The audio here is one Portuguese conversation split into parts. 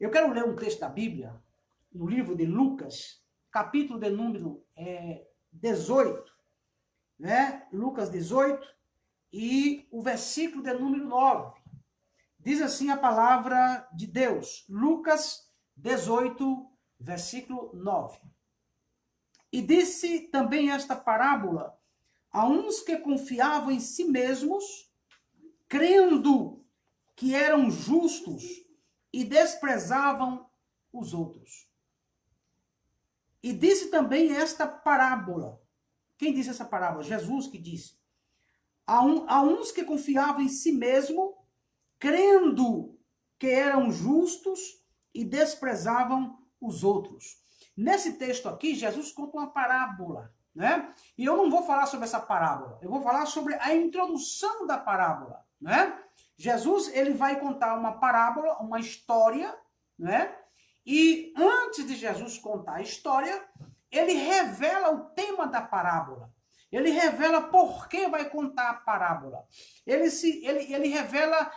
Eu quero ler um texto da Bíblia, no livro de Lucas, capítulo de número 18, né? Lucas 18, e o versículo de número 9. Diz assim a palavra de Deus, Lucas 18, versículo 9. E disse também esta parábola a uns que confiavam em si mesmos, crendo que eram justos e desprezavam os outros. E disse também esta parábola. Quem disse essa parábola? Jesus que disse. A uns que confiavam em si mesmo, crendo que eram justos e desprezavam os outros. Nesse texto aqui, Jesus conta uma parábola, né? E eu não vou falar sobre essa parábola, eu vou falar sobre a introdução da parábola, né? Jesus, ele vai contar uma parábola, uma história, né? E antes de Jesus contar a história, ele revela o tema da parábola. Ele revela por que vai contar a parábola. Ele revela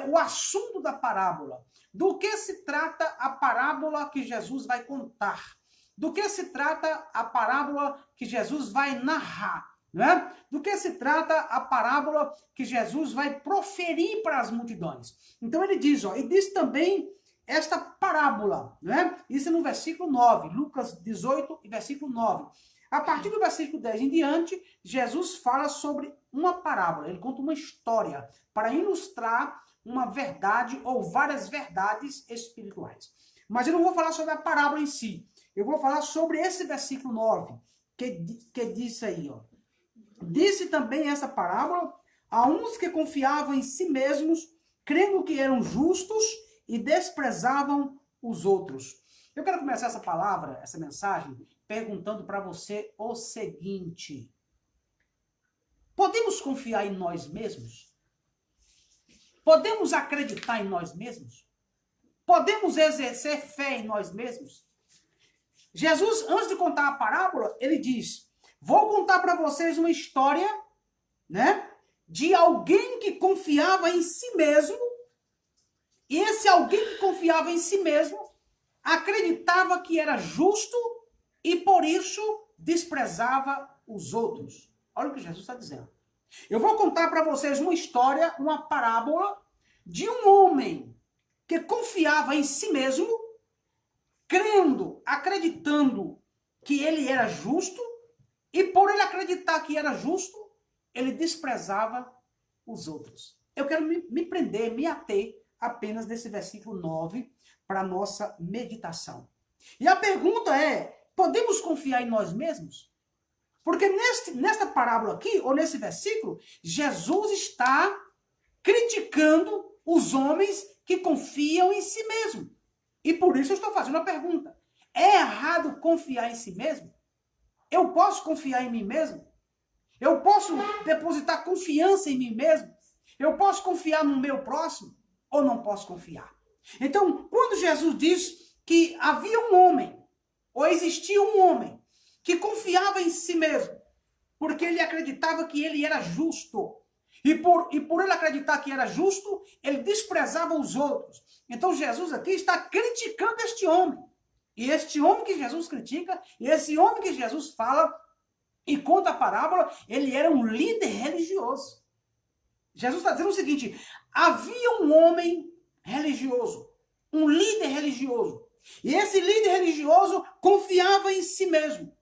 o assunto da parábola. Do que se trata a parábola que Jesus vai contar? Do que se trata a parábola que Jesus vai narrar? Né? Do que se trata a parábola que Jesus vai proferir para as multidões? Então ele diz, e diz também esta parábola, né? Isso é no versículo 9, Lucas 18, versículo 9. A partir do versículo 10 em diante, Jesus fala sobre uma parábola, ele conta uma história para ilustrar uma verdade ou várias verdades espirituais. Mas eu não vou falar sobre a parábola em si, eu vou falar sobre esse versículo 9, que diz aí, Disse também essa parábola a uns que confiavam em si mesmos, crendo que eram justos e desprezavam os outros. Eu quero começar essa palavra, essa mensagem, perguntando para você o seguinte: podemos confiar em nós mesmos? Podemos acreditar em nós mesmos? Podemos exercer fé em nós mesmos? Jesus, antes de contar a parábola, ele diz: vou contar para vocês uma história, né, de alguém que confiava em si mesmo, e esse alguém que confiava em si mesmo acreditava que era justo e por isso desprezava os outros. Olha o que Jesus está dizendo. Eu vou contar para vocês uma história, uma parábola de um homem que confiava em si mesmo, crendo, acreditando que ele era justo, e por ele acreditar que era justo, ele desprezava os outros. Eu quero me prender, me ater apenas nesse versículo 9 para a nossa meditação. E a pergunta é: podemos confiar em nós mesmos? Porque nesta parábola aqui, ou nesse versículo, Jesus está criticando os homens que confiam em si mesmo. E por isso eu estou fazendo a pergunta: é errado confiar em si mesmo? Eu posso confiar em mim mesmo? Eu posso depositar confiança em mim mesmo? Eu posso confiar no meu próximo? Ou não posso confiar? Então, quando Jesus diz que havia um homem, ou existia um homem, que confiava em si mesmo, porque ele acreditava que ele era justo, e por ele acreditar que era justo, ele desprezava os outros. Então, Jesus aqui está criticando este homem. E este homem que Jesus critica, e esse homem que Jesus fala e conta a parábola, ele era um líder religioso. Jesus está dizendo o seguinte: havia um homem religioso, um líder religioso. E esse líder religioso confiava em si mesmo.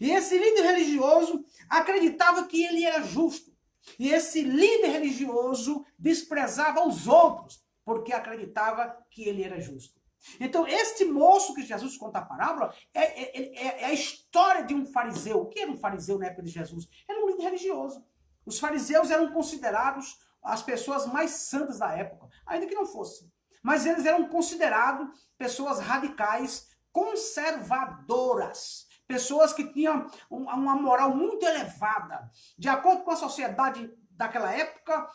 E esse líder religioso acreditava que ele era justo. E esse líder religioso desprezava os outros, porque acreditava que ele era justo. Então, este moço que Jesus conta a parábola é a história de um fariseu. O que era um fariseu na época de Jesus? Era um líder religioso. Os fariseus eram considerados as pessoas mais santas da época, ainda que não fossem. Mas eles eram considerados pessoas radicais, conservadoras. Pessoas que tinham uma moral muito elevada. De acordo com a sociedade daquela época,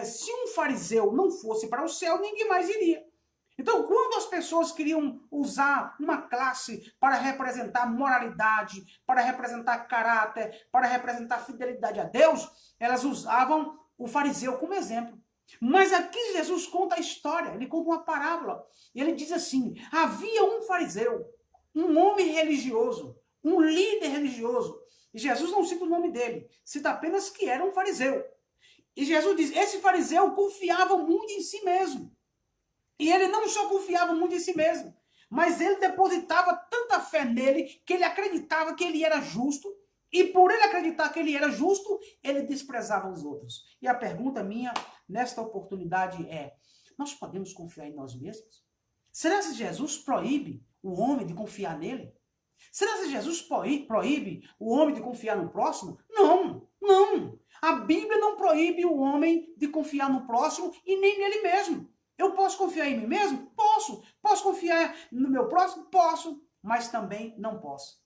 se um fariseu não fosse para o céu, ninguém mais iria. Então, quando as pessoas queriam usar uma classe para representar moralidade, para representar caráter, para representar fidelidade a Deus, elas usavam o fariseu como exemplo. Mas aqui Jesus conta a história, ele conta uma parábola. Ele diz assim: havia um fariseu, um homem religioso, um líder religioso. E Jesus não cita o nome dele, cita apenas que era um fariseu. E Jesus diz: esse fariseu confiava muito em si mesmo. E ele não só confiava muito em si mesmo, mas ele depositava tanta fé nele que ele acreditava que ele era justo. E por ele acreditar que ele era justo, ele desprezava os outros. E a pergunta minha nesta oportunidade é: nós podemos confiar em nós mesmos? Será que Jesus proíbe o homem de confiar nele? Será que Jesus proíbe o homem de confiar no próximo? Não, não. A Bíblia não proíbe o homem de confiar no próximo e nem nele mesmo. Eu posso confiar em mim mesmo? Posso. Posso confiar no meu próximo? Posso. Mas também não posso.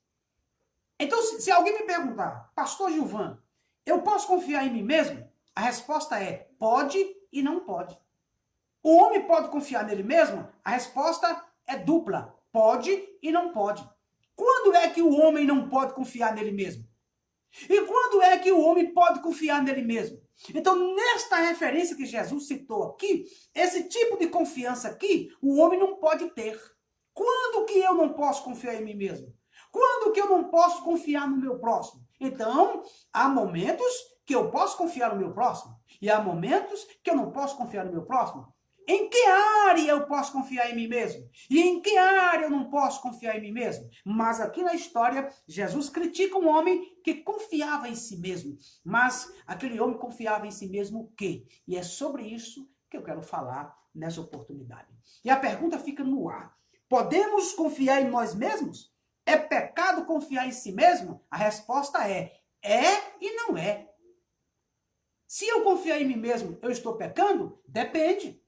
Então, se alguém me perguntar: pastor Gilvan, eu posso confiar em mim mesmo? A resposta é: pode e não pode. O homem pode confiar nele mesmo? A resposta é dupla: pode e não pode. Quando é que o homem não pode confiar nele mesmo? E quando é que o homem pode confiar nele mesmo? Então, nesta referência que Jesus citou aqui, esse tipo de confiança aqui, o homem não pode ter. Quando que eu não posso confiar em mim mesmo? Quando que eu não posso confiar no meu próximo? Então, há momentos que eu posso confiar no meu próximo e há momentos que eu não posso confiar no meu próximo. Em que área eu posso confiar em mim mesmo? E em que área eu não posso confiar em mim mesmo? Mas aqui na história, Jesus critica um homem que confiava em si mesmo. Mas aquele homem confiava em si mesmo o quê? E é sobre isso que eu quero falar nessa oportunidade. E a pergunta fica no ar: podemos confiar em nós mesmos? É pecado confiar em si mesmo? A resposta é e não é. Se eu confiar em mim mesmo, eu estou pecando? Depende.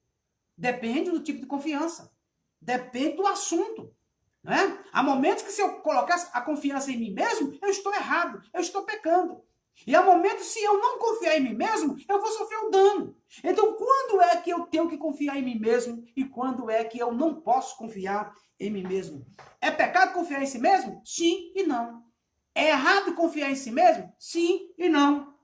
Depende do tipo de confiança. Depende do assunto. Né? Há momentos que se eu colocar a confiança em mim mesmo, eu estou errado, eu estou pecando. E há momentos, se eu não confiar em mim mesmo, eu vou sofrer o dano. Então, quando é que eu tenho que confiar em mim mesmo e quando é que eu não posso confiar em mim mesmo? É pecado confiar em si mesmo? Sim e não. É errado confiar em si mesmo? Sim e não.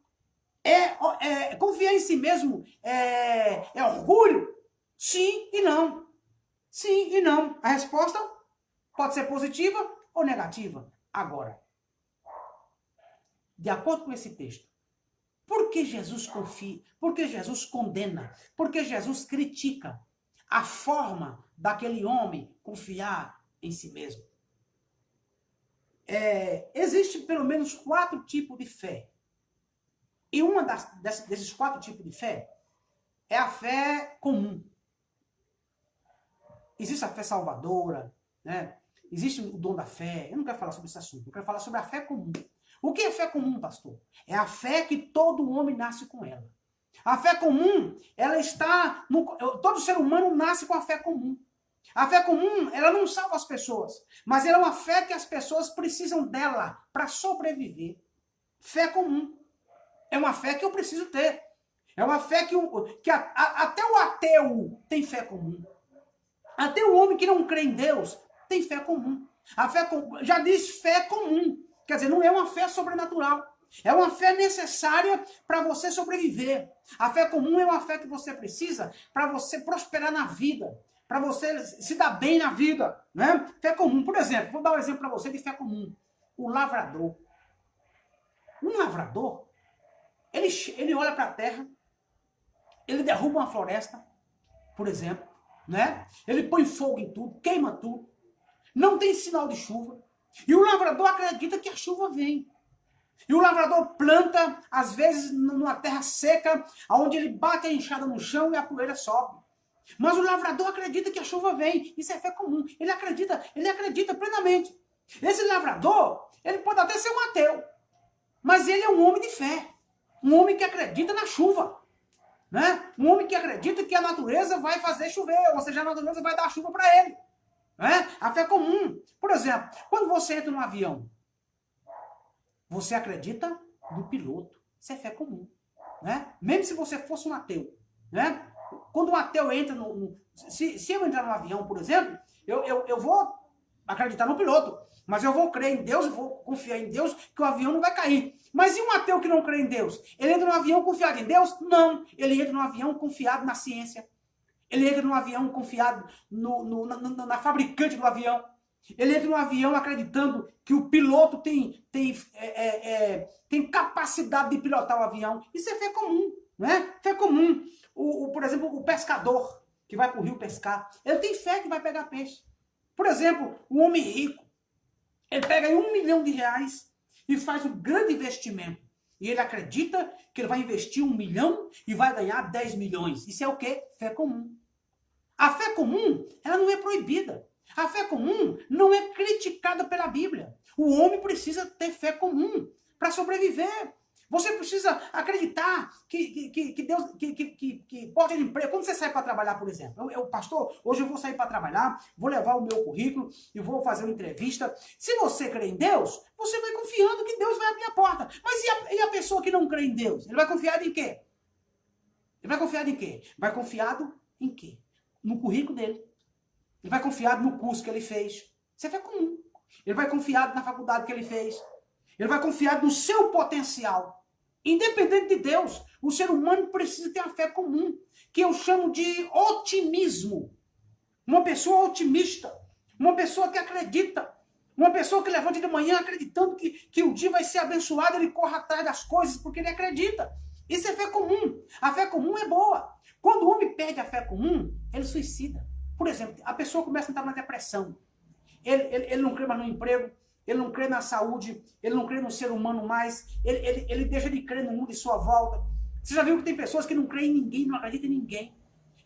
Confiar em si mesmo é orgulho? Sim e não. Sim e não. A resposta pode ser positiva ou negativa. Agora, de acordo com esse texto, por que Jesus confia? Por que Jesus condena? Por que Jesus critica a forma daquele homem confiar em si mesmo? Existem pelo menos 4 tipos de fé. E uma desses 4 tipos de fé é a fé comum. Existe a fé salvadora, né? Existe o dom da fé. Eu não quero falar sobre esse assunto, eu quero falar sobre a fé comum. O que é fé comum, pastor? É a fé que todo homem nasce com ela. A fé comum, ela está... todo ser humano nasce com a fé comum. A fé comum, ela não salva as pessoas, mas ela é uma fé que as pessoas precisam dela para sobreviver. Fé comum. É uma fé que eu preciso ter. É uma fé que até o ateu tem fé comum. Até o homem que não crê em Deus tem fé comum. A fé já diz fé comum. Quer dizer, não é uma fé sobrenatural. É uma fé necessária para você sobreviver. A fé comum é uma fé que você precisa para você prosperar na vida. Para você se dar bem na vida. Né? Fé comum. Por exemplo, vou dar um exemplo para você de fé comum. O lavrador. Um lavrador, ele olha para a terra, ele derruba uma floresta, por exemplo. Né? Ele põe fogo em tudo, queima tudo. Não tem sinal de chuva. E o lavrador acredita que a chuva vem. E o lavrador planta, às vezes, numa terra seca, onde ele bate a enxada no chão e a poeira sobe. Mas o lavrador acredita que a chuva vem. Isso é fé comum. Ele acredita plenamente. Esse lavrador, ele pode até ser um ateu, mas ele é um homem de fé. Um homem que acredita na chuva. Né? Um homem que acredita que a natureza vai fazer chover, ou seja, a natureza vai dar chuva para ele. Né? A fé comum. Por exemplo, quando você entra num avião, você acredita no piloto. Isso é fé comum. Né? Mesmo se você fosse um ateu. Né? Quando um ateu entra se eu entrar num avião, por exemplo, eu vou acreditar no piloto. Mas eu vou crer em Deus, eu vou confiar em Deus, que o avião não vai cair. Mas e um ateu que não crê em Deus? Ele entra no avião confiado em Deus? Não. Ele entra no avião confiado na ciência. Ele entra no avião confiado na fabricante do avião. Ele entra no avião acreditando que o piloto tem capacidade de pilotar o avião. Isso é fé comum, não é? Fé comum. Por exemplo, o pescador que vai para o rio pescar, ele tem fé que vai pegar peixe. Por exemplo, o homem rico, ele pega aí R$1 milhão e faz um grande investimento. E ele acredita que ele vai investir 1 milhão e vai ganhar 10 milhões. Isso é o quê? Fé comum. A fé comum, ela não é proibida. A fé comum não é criticada pela Bíblia. O homem precisa ter fé comum para sobreviver. Você precisa acreditar que Deus, que porta de emprego. Quando você sai para trabalhar, por exemplo, eu, pastor, hoje eu vou sair para trabalhar, vou levar o meu currículo e vou fazer uma entrevista. Se você crê em Deus, você vai confiando que Deus vai abrir a porta. Mas e a pessoa que não crê em Deus? Ele vai confiar em quê? Ele vai confiar em quê? Vai confiado em quê? No currículo dele. Ele vai confiado no curso que ele fez. Isso é fé comum. Ele vai confiado na faculdade que ele fez. Ele vai confiado no seu potencial. Independente de Deus, o ser humano precisa ter a fé comum, que eu chamo de otimismo. Uma pessoa otimista, uma pessoa que acredita, uma pessoa que levanta de manhã acreditando que o dia vai ser abençoado, ele corre atrás das coisas porque ele acredita. Isso é fé comum. A fé comum é boa. Quando o homem perde a fé comum, ele suicida. Por exemplo, a pessoa começa a entrar na depressão. Ele não crê mais no emprego, ele não crê na saúde, ele não crê no ser humano mais, ele deixa de crer no mundo em sua volta. Você já viu que tem pessoas que não creem em ninguém, não acreditam em ninguém.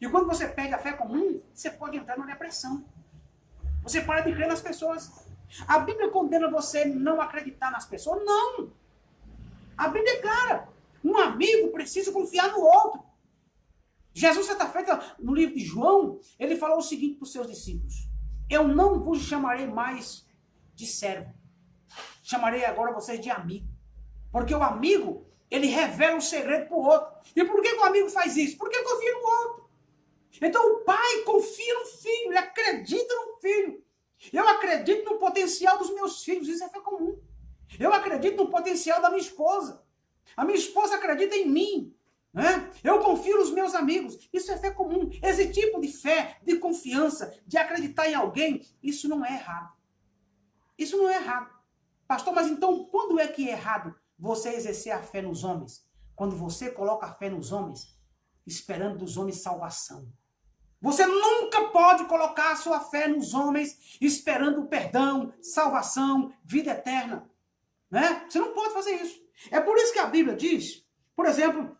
E quando você perde a fé comum, você pode entrar numa depressão. Você para de crer nas pessoas. A Bíblia condena você não acreditar nas pessoas? Não! A Bíblia é clara. Um amigo precisa confiar no outro. Jesus, certa feita, no livro de João, ele falou o seguinte para os seus discípulos: eu não vos chamarei mais de servo. Chamarei agora vocês de amigo. Porque o amigo, ele revela um segredo para o outro. E por que o amigo faz isso? Porque confia no outro. Então o pai confia no filho, ele acredita no filho. Eu acredito no potencial dos meus filhos, isso é fé comum. Eu acredito no potencial da minha esposa. A minha esposa acredita em mim. Né? Eu confio nos meus amigos. Isso é fé comum. Esse tipo de fé, de confiança, de acreditar em alguém, isso não é errado. Isso não é errado. Pastor, mas então quando é que é errado você exercer a fé nos homens? Quando você coloca a fé nos homens, esperando dos homens salvação. Você nunca pode colocar a sua fé nos homens esperando perdão, salvação, vida eterna. Né? Você não pode fazer isso. É por isso que a Bíblia diz, por exemplo,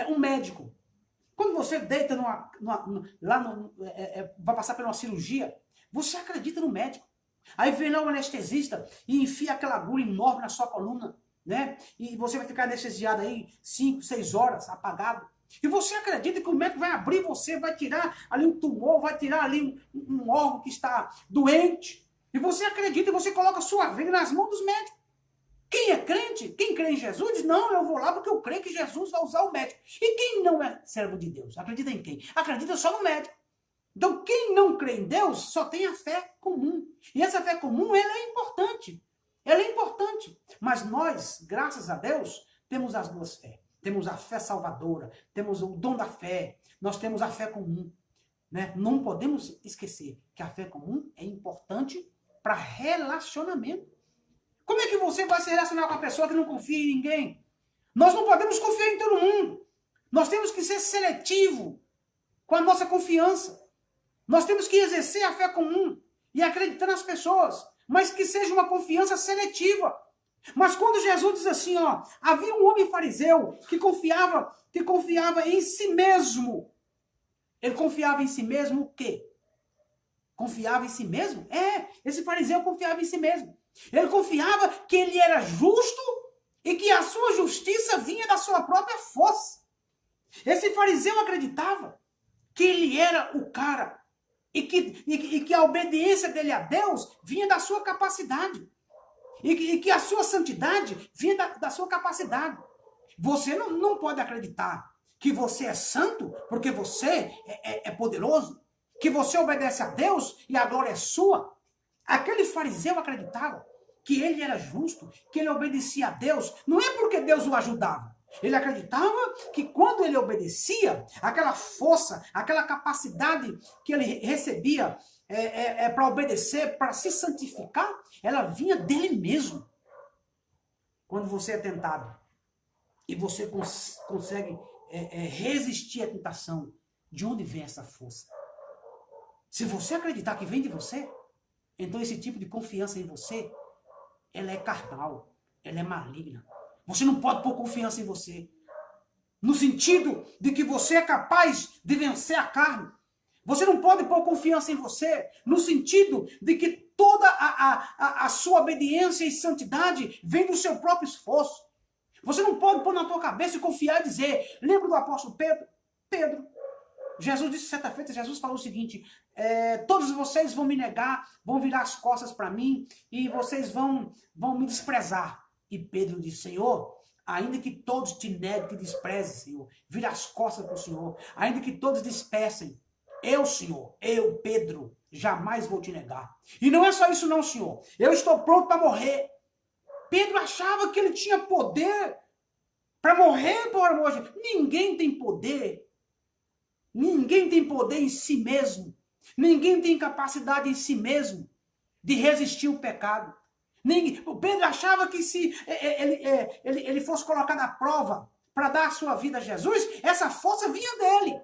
um médico. Quando você deita vai passar por uma cirurgia, você acredita no médico. Aí vem lá o anestesista e enfia aquela agulha enorme na sua coluna, né? E você vai ficar anestesiado aí 5, 6 horas, apagado. E você acredita que o médico vai abrir você, vai tirar ali um tumor, vai tirar ali um órgão que está doente. E você acredita e você coloca a sua vida nas mãos dos médicos. Quem é crente, quem crê em Jesus, diz, não, eu vou lá porque eu creio que Jesus vai usar o médico. E quem não é servo de Deus, acredita em quem? Acredita só no médico. Então, quem não crê em Deus só tem a fé comum. E essa fé comum, ela é importante. Ela é importante. Mas nós, graças a Deus, temos as duas fés. Temos a fé salvadora, temos o dom da fé, nós temos a fé comum. Né? Não podemos esquecer que a fé comum é importante para relacionamento. Como é que você vai se relacionar com uma pessoa que não confia em ninguém? Nós não podemos confiar em todo mundo. Nós temos que ser seletivo com a nossa confiança. Nós temos que exercer a fé comum e acreditar nas pessoas, mas que seja uma confiança seletiva. Mas quando Jesus diz assim, ó, havia um homem fariseu que confiava em si mesmo. Ele confiava em si mesmo o quê? Confiava em si mesmo? Esse fariseu confiava em si mesmo. Ele confiava que ele era justo e que a sua justiça vinha da sua própria força. Esse fariseu acreditava que ele era o cara e que a obediência dele a Deus vinha da sua capacidade. E que a sua santidade vinha da sua capacidade. Você não pode acreditar que você é santo porque você é poderoso, que você obedece a Deus e a glória é sua. Aquele fariseu acreditava que ele era justo, que ele obedecia a Deus, não é porque Deus o ajudava. Ele acreditava que quando ele obedecia, aquela força, aquela capacidade que ele recebia para obedecer, para se santificar, ela vinha dele mesmo. Quando você é tentado e você consegue resistir à tentação, de onde vem essa força? Se você acreditar que vem de você, então esse tipo de confiança em você, ela é carnal, ela é maligna. Você não pode pôr confiança em você. No sentido de que você é capaz de vencer a carne. Você não pode pôr confiança em você. No sentido de que toda a sua obediência e santidade vem do seu próprio esforço. Você não pode pôr na tua cabeça e confiar e dizer, lembra do apóstolo Pedro? Pedro, Jesus disse certa feita, Jesus falou o seguinte, todos vocês vão me negar, vão virar as costas para mim e vocês vão me desprezar. E Pedro disse, Senhor, ainda que todos te neguem, te desprezem, Senhor, vire as costas para o Senhor, ainda que todos dispersem, eu, Senhor, eu, Pedro, jamais vou te negar. E não é só isso não, Senhor, eu estou pronto para morrer. Pedro achava que ele tinha poder para morrer por amor de Deus. Ninguém tem poder. Ninguém tem poder em si mesmo. Ninguém tem capacidade em si mesmo de resistir ao pecado. O Pedro achava que se ele fosse colocado à prova para dar a sua vida a Jesus, essa força vinha dele.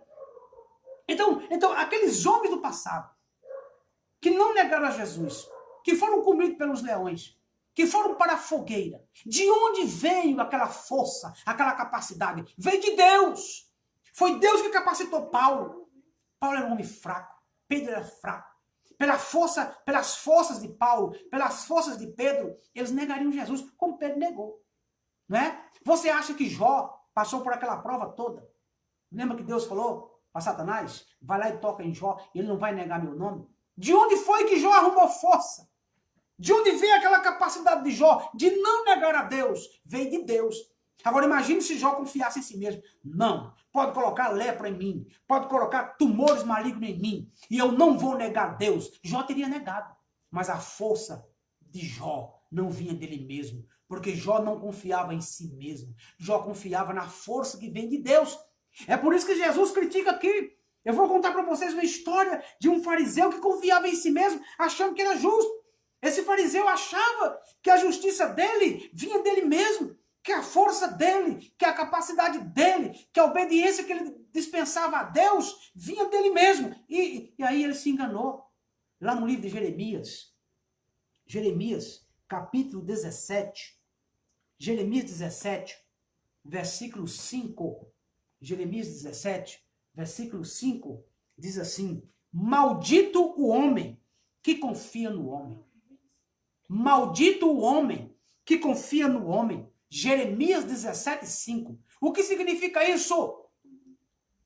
Então, aqueles homens do passado que não negaram a Jesus, que foram comidos pelos leões, que foram para a fogueira, de onde veio aquela força, aquela capacidade? Veio de Deus. Foi Deus que capacitou Paulo. Paulo era um homem fraco, Pedro era fraco. Pelas forças de Paulo, pelas forças de Pedro, eles negariam Jesus, como Pedro negou. Não é? Você acha que Jó passou por aquela prova toda? Lembra que Deus falou para Satanás? Vai lá e toca em Jó, ele não vai negar meu nome. De onde foi que Jó arrumou força? De onde veio aquela capacidade de Jó de não negar a Deus? Veio de Deus. Agora imagine se Jó confiasse em si mesmo. Não, pode colocar lepra em mim, pode colocar tumores malignos em mim, e eu não vou negar Deus. Jó teria negado, mas a força de Jó não vinha dele mesmo, porque Jó não confiava em si mesmo. Jó confiava na força que vem de Deus. É por isso que Jesus critica aqui. Eu vou contar para vocês uma história de um fariseu que confiava em si mesmo, achando que era justo. Esse fariseu achava que a justiça dele vinha dele mesmo, que a força dele, que a capacidade dele, que a obediência que ele dispensava a Deus vinha dele mesmo. E aí ele se enganou. Lá no livro de Jeremias, capítulo 17, Jeremias 17, versículo 5, Jeremias 17, versículo 5, diz assim, maldito o homem que confia no homem. Maldito o homem que confia no homem. Jeremias 17, 5. O que significa isso?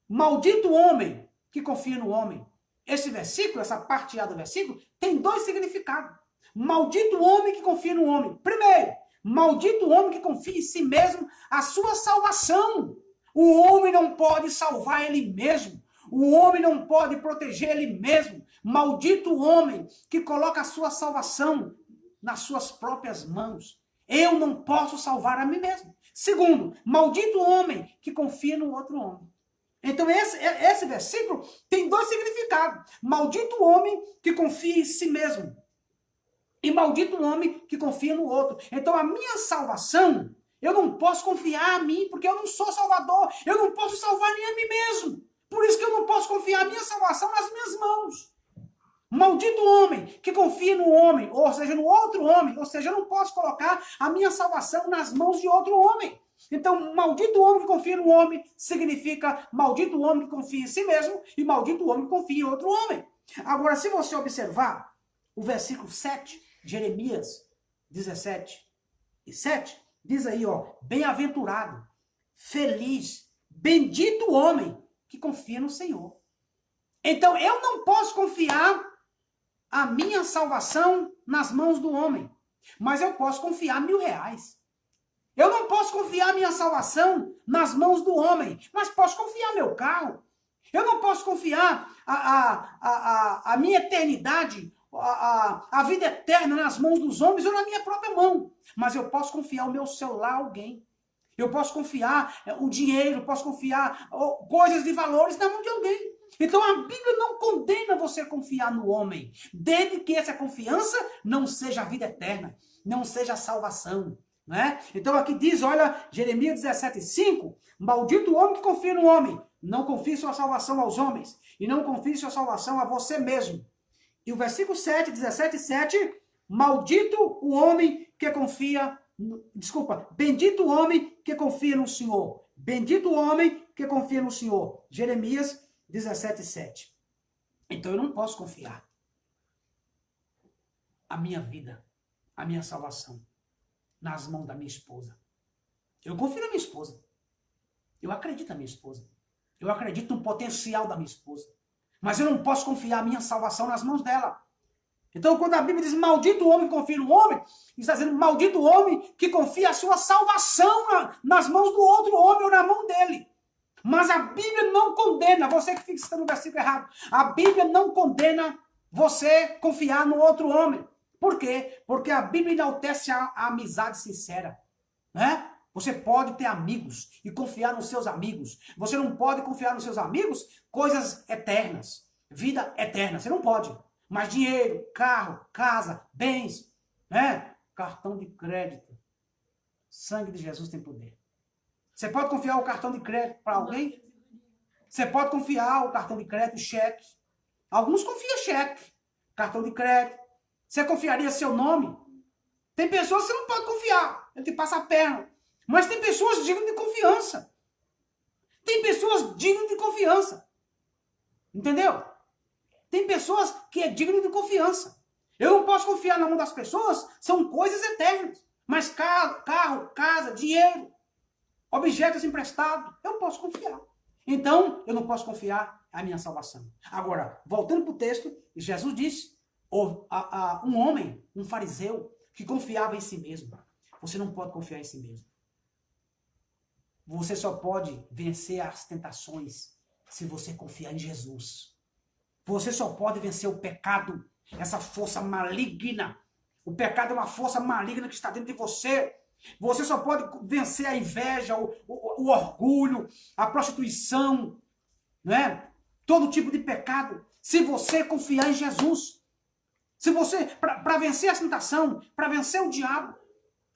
Maldito o homem que confia no homem. Esse versículo, essa parte A do versículo, tem dois significados. Maldito o homem que confia no homem. Primeiro, maldito o homem que confia em si mesmo a sua salvação. O homem não pode salvar ele mesmo. O homem não pode proteger ele mesmo. Maldito o homem que coloca a sua salvação nas suas próprias mãos. Eu não posso salvar a mim mesmo. Segundo, maldito o homem que confia no outro homem. Então esse versículo tem dois significados. Maldito o homem que confia em si mesmo. E maldito o homem que confia no outro. Então a minha salvação, eu não posso confiar a mim, porque eu não sou salvador. Eu não posso salvar nem a mim mesmo. Por isso que eu não posso confiar a minha salvação nas minhas mãos. Maldito homem que confia no homem, ou seja, no outro homem. Ou seja, eu não posso colocar a minha salvação nas mãos de outro homem. Então, maldito homem que confia no homem significa maldito homem que confia em si mesmo e maldito homem que confia em outro homem. Agora, se você observar o versículo 7, Jeremias 17 e 7, diz aí, ó, bem-aventurado, feliz, bendito o homem que confia no Senhor. Então, eu não posso confiar a minha salvação nas mãos do homem, mas eu posso confiar R$1.000. Eu não posso confiar a minha salvação nas mãos do homem, mas posso confiar meu carro. Eu não posso confiar a minha eternidade a vida eterna nas mãos dos homens ou na minha própria mão. Mas eu posso confiar o meu celular a alguém. Eu posso confiar o dinheiro, posso confiar coisas de valores na mão de alguém. Então a Bíblia não condena você confiar no homem, desde que essa confiança não seja a vida eterna, não seja a salvação. Né? Então aqui diz, olha, Jeremias 17:5, maldito o homem que confia no homem, não confie sua salvação aos homens, e não confie sua salvação a você mesmo. E o versículo 17:7, maldito o homem que confia, bendito o homem que confia no Senhor. Bendito o homem que confia no Senhor. Jeremias 17:7. Então eu não posso confiar a minha vida, a minha salvação, nas mãos da minha esposa. Eu confio na minha esposa. Eu acredito na minha esposa. Eu acredito no potencial da minha esposa. Mas eu não posso confiar a minha salvação nas mãos dela. Então, quando a Bíblia diz maldito o homem que confia no homem, está dizendo maldito o homem que confia a sua salvação nas mãos do outro homem ou na mão dele. Mas a Bíblia não condena, você que fica no versículo errado, a Bíblia não condena você confiar no outro homem. Por quê? Porque a Bíblia enaltece a amizade sincera. Né? Você pode ter amigos e confiar nos seus amigos. Você não pode confiar nos seus amigos coisas eternas, vida eterna. Você não pode. Mas dinheiro, carro, casa, bens, né? Cartão de crédito. Sangue de Jesus tem poder. Você pode confiar o cartão de crédito para alguém? Você pode confiar o cartão de crédito, cheque. Alguns confiam cheque, cartão de crédito. Você confiaria seu nome? Tem pessoas que você não pode confiar. Ele te passa a perna. Mas tem pessoas dignas de confiança. Tem pessoas dignas de confiança. Entendeu? Tem pessoas que é digno de confiança. Eu não posso confiar na mão das pessoas, são coisas eternas. Mas carro, casa, dinheiro, objetos emprestados, eu posso confiar. Então, eu não posso confiar a minha salvação. Agora, voltando para o texto, Jesus disse, um homem, um fariseu, que confiava em si mesmo. Você não pode confiar em si mesmo. Você só pode vencer as tentações se você confiar em Jesus. Você só pode vencer o pecado, essa força maligna. O pecado é uma força maligna que está dentro de você. Você só pode vencer a inveja, o orgulho, a prostituição, né? Todo tipo de pecado, se você confiar em Jesus. Se você, para vencer a tentação, para vencer o diabo.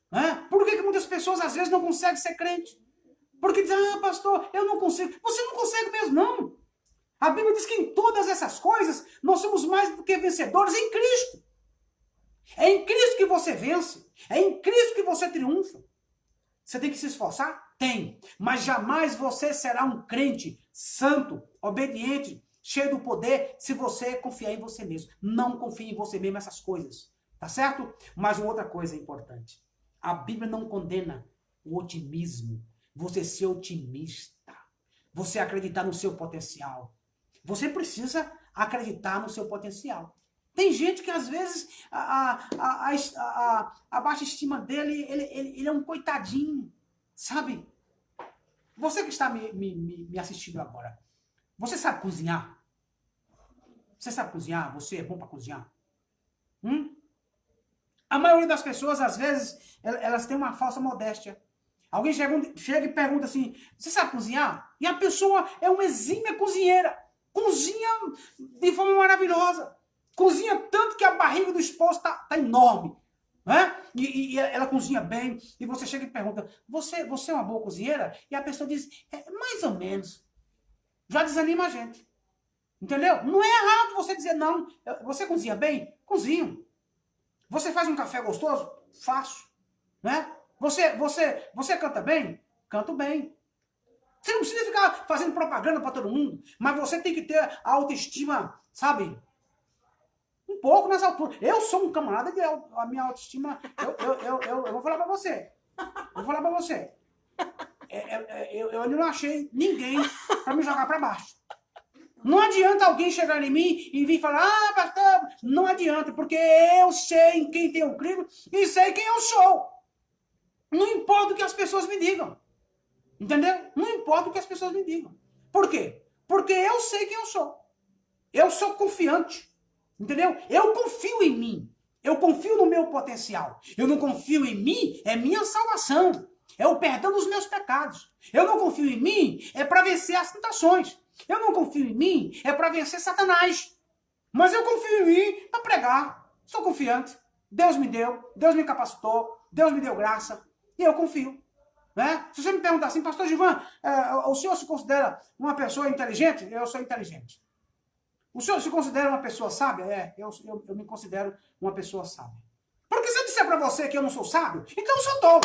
Né? Por que muitas pessoas às vezes não conseguem ser crente? Porque dizem, pastor, eu não consigo. Você não consegue mesmo, não. A Bíblia diz que em todas essas coisas nós somos mais do que vencedores em Cristo. É em Cristo que você vence. É em Cristo que você triunfa. Você tem que se esforçar? Tem. Mas jamais você será um crente santo, obediente, cheio do poder, se você confiar em você mesmo. Não confie em você mesmo essas coisas. Tá certo? Mas uma outra coisa importante. A Bíblia não condena o otimismo. Você ser otimista. Você acreditar no seu potencial. Você precisa acreditar no seu potencial. Tem gente que às vezes a baixa estima dele, ele é um coitadinho, sabe? Você que está me assistindo agora, você sabe cozinhar? Você sabe cozinhar? Você é bom para cozinhar? A maioria das pessoas, às vezes, elas têm uma falsa modéstia. Alguém chega e pergunta assim, você sabe cozinhar? E a pessoa é uma exímia cozinheira. Cozinha de forma maravilhosa. Cozinha tanto que a barriga do esposo tá enorme. Né? E ela cozinha bem. E você chega e pergunta, você é uma boa cozinheira? E a pessoa diz, mais ou menos. Já desanima a gente. Entendeu? Não é errado você dizer não. Você cozinha bem? Cozinho. Você faz um café gostoso? Faço. Né? Você canta bem? Canto bem. Você não precisa ficar fazendo propaganda para todo mundo, mas você tem que ter a autoestima, sabe? Um pouco nas alturas. Eu sou um camarada que a minha autoestima, eu vou falar para você. Vou falar para você. Eu ainda não achei ninguém para me jogar para baixo. Não adianta alguém chegar em mim e vir falar, pastor, não adianta, porque eu sei em quem tenho crido e sei quem eu sou. Não importa o que as pessoas me digam. Entendeu? Não importa o que as pessoas me digam. Por quê? Porque eu sei quem eu sou. Eu sou confiante. Entendeu? Eu confio em mim. Eu confio no meu potencial. Eu não confio em mim, é minha salvação. É o perdão dos meus pecados. Eu não confio em mim, é para vencer as tentações. Eu não confio em mim, é para vencer Satanás. Mas eu confio em mim para pregar. Sou confiante. Deus me deu, Deus me capacitou, Deus me deu graça. E eu confio. Né? Se você me perguntar assim, pastor Gilvan, o senhor se considera uma pessoa inteligente? Eu sou inteligente. O senhor se considera uma pessoa sábia? Eu me considero uma pessoa sábia. Porque se eu disser para você que eu não sou sábio, então eu sou tolo.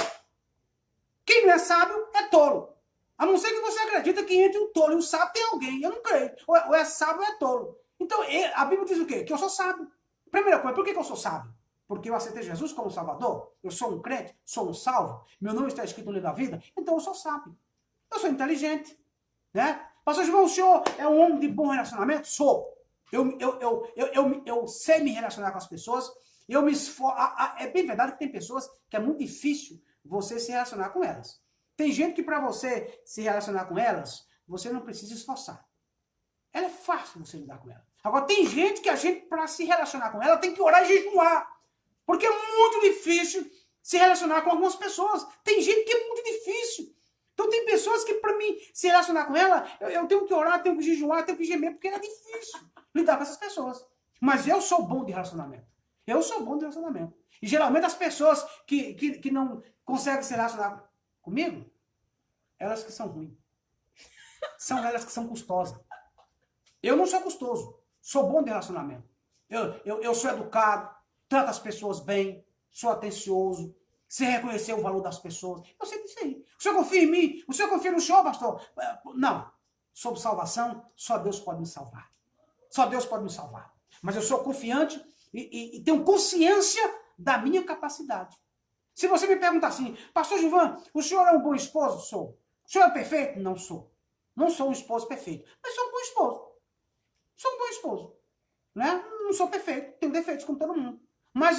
Quem não é sábio é tolo. A não ser que você acredita que entre o tolo e o sábio tem alguém. Eu não creio. Ou é sábio ou é tolo. Então, a Bíblia diz o quê? Que eu sou sábio. Primeira coisa, por que eu sou sábio? Porque eu aceitei Jesus como Salvador. Eu sou um crente, sou um salvo. Meu nome está escrito no livro da vida. Então eu sou sábio. Eu sou inteligente. Né? Pastor João, o senhor é um homem de bom relacionamento? Sou. Eu sei me relacionar com as pessoas. Eu me esforço. É bem verdade que tem pessoas que é muito difícil você se relacionar com elas. Tem gente que para você se relacionar com elas, você não precisa esforçar. Ela é fácil você lidar com ela. Agora, tem gente que a gente, para se relacionar com ela, tem que orar e jejuar. Porque é muito difícil se relacionar com algumas pessoas. Tem gente que é muito difícil. Então, tem pessoas que, para mim, se relacionar com ela, eu tenho que orar, tenho que jejuar, tenho que gemer, porque é difícil lidar com essas pessoas. Mas eu sou bom de relacionamento. Eu sou bom de relacionamento. E, geralmente, as pessoas que não conseguem se relacionar comigo, elas que são ruins. São elas que são custosas. Eu não sou custoso. Sou bom de relacionamento. Eu sou educado, trato as pessoas bem, sou atencioso, sei reconhecer o valor das pessoas. Eu sei disso aí. O senhor confia em mim? O senhor confia no senhor, pastor? Não. Sobre salvação, só Deus pode me salvar. Só Deus pode me salvar. Mas eu sou confiante e tenho consciência da minha capacidade. Se você me perguntar assim, pastor Gilvan, o senhor é um bom esposo? Sou. O senhor é perfeito? Não sou. Não sou um esposo perfeito, mas sou um bom esposo. Sou um bom esposo. Né? Não sou perfeito, tenho defeitos como todo mundo. Mas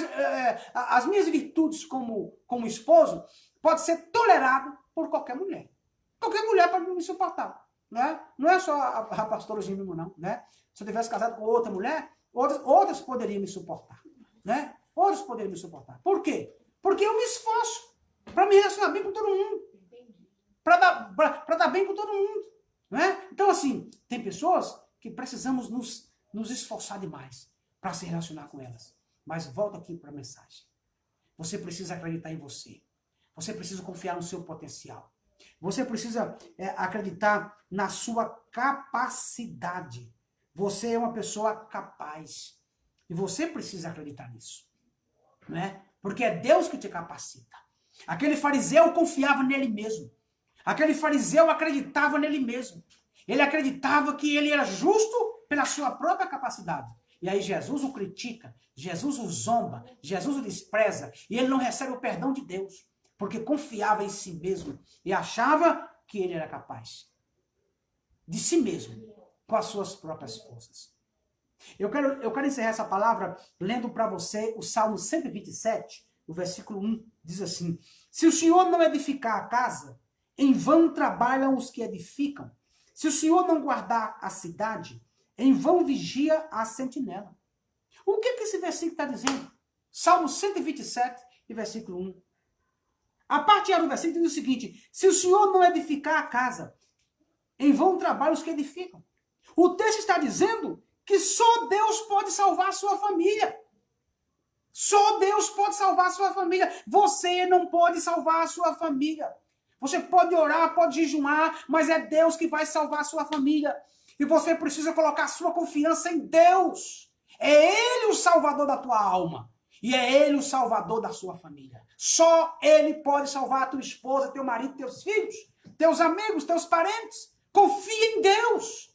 as minhas virtudes como esposo podem ser toleradas por qualquer mulher. Qualquer mulher pode me suportar. Né? Não é só a pastora Gimimo, não. Né? Se eu tivesse casado com outra mulher, outras poderiam me suportar. Né? Outras poderiam me suportar. Por quê? Porque eu me esforço para me relacionar bem com todo mundo. Para dar bem com todo mundo. Né? Então, assim, tem pessoas que precisamos nos esforçar demais para se relacionar com elas. Mas volta aqui para a mensagem. Você precisa acreditar em você. Você precisa confiar no seu potencial. Você precisa acreditar na sua capacidade. Você é uma pessoa capaz. E você precisa acreditar nisso. Né? Porque é Deus que te capacita. Aquele fariseu confiava nele mesmo. Aquele fariseu acreditava nele mesmo. Ele acreditava que ele era justo pela sua própria capacidade. E aí Jesus o critica, Jesus o zomba, Jesus o despreza. E ele não recebe o perdão de Deus. Porque confiava em si mesmo e achava que ele era capaz. De si mesmo, com as suas próprias forças. Eu quero encerrar essa palavra lendo para você o Salmo 127, o versículo 1. Diz assim: se o Senhor não edificar a casa, em vão trabalham os que edificam. Se o Senhor não guardar a cidade, em vão vigia a sentinela. O que esse versículo está dizendo? Salmo 127, versículo 1. A parte A do versículo diz o seguinte: se o Senhor não edificar a casa, em vão trabalham os que edificam. O texto está dizendo que só Deus pode salvar a sua família. Só Deus pode salvar a sua família. Você não pode salvar a sua família. Você pode orar, pode jejuar, mas é Deus que vai salvar a sua família. E você precisa colocar a sua confiança em Deus. É Ele o salvador da tua alma. E é Ele o salvador da sua família. Só Ele pode salvar a tua esposa, teu marido, teus filhos, teus amigos, teus parentes. Confia em Deus.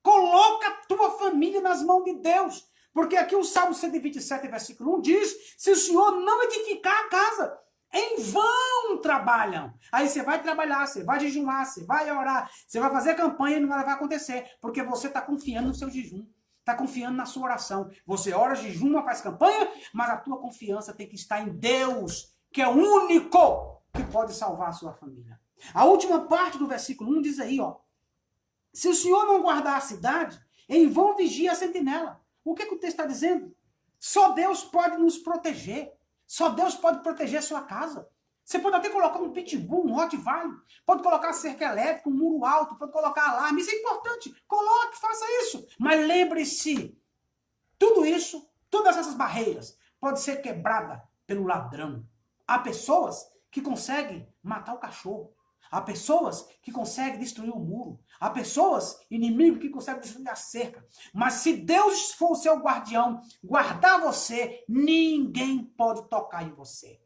Coloca a tua família nas mãos de Deus. Porque aqui o Salmo 127, versículo 1 diz: se o Senhor não edificar a casa, em vão trabalham. Aí você vai trabalhar, você vai jejuar, você vai orar, você vai fazer campanha e não vai acontecer. Porque você está confiando no seu jejum. Está confiando na sua oração. Você ora, jejuma, faz campanha, mas a tua confiança tem que estar em Deus, que é o único que pode salvar a sua família. A última parte do versículo 1 diz aí, ó: se o Senhor não guardar a cidade, em vão vigia a sentinela. O que o texto está dizendo? Só Deus pode nos proteger. Só Deus pode proteger a sua casa. Você pode até colocar um pitbull, um rottweiler, pode colocar cerca elétrica, um muro alto, pode colocar alarme, isso é importante. Coloque, faça isso. Mas lembre-se, tudo isso, todas essas barreiras, pode ser quebrada pelo ladrão. Há pessoas que conseguem matar o cachorro. Há pessoas que conseguem destruir o muro. Há pessoas, inimigos, que conseguem destruir a cerca. Mas se Deus for o seu guardião, guardar você, ninguém pode tocar em você.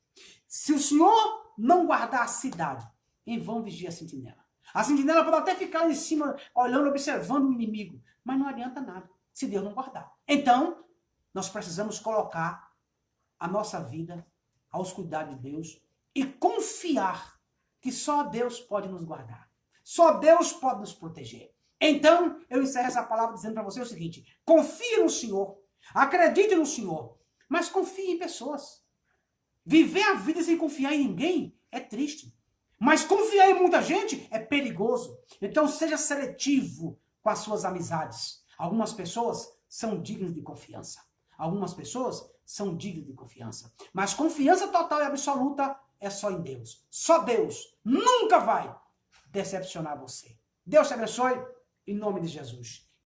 Se o Senhor não guardar a cidade, em vão vigia a sentinela. A sentinela pode até ficar em cima, olhando, observando o inimigo. Mas não adianta nada, se Deus não guardar. Então, nós precisamos colocar a nossa vida aos cuidados de Deus e confiar que só Deus pode nos guardar. Só Deus pode nos proteger. Então, eu encerro essa palavra dizendo para você o seguinte: confie no Senhor, acredite no Senhor, mas confie em pessoas. Viver a vida sem confiar em ninguém é triste. Mas confiar em muita gente é perigoso. Então, seja seletivo com as suas amizades. Algumas pessoas são dignas de confiança. Algumas pessoas são dignas de confiança. Mas confiança total e absoluta é só em Deus. Só Deus nunca vai decepcionar você. Deus te abençoe em nome de Jesus.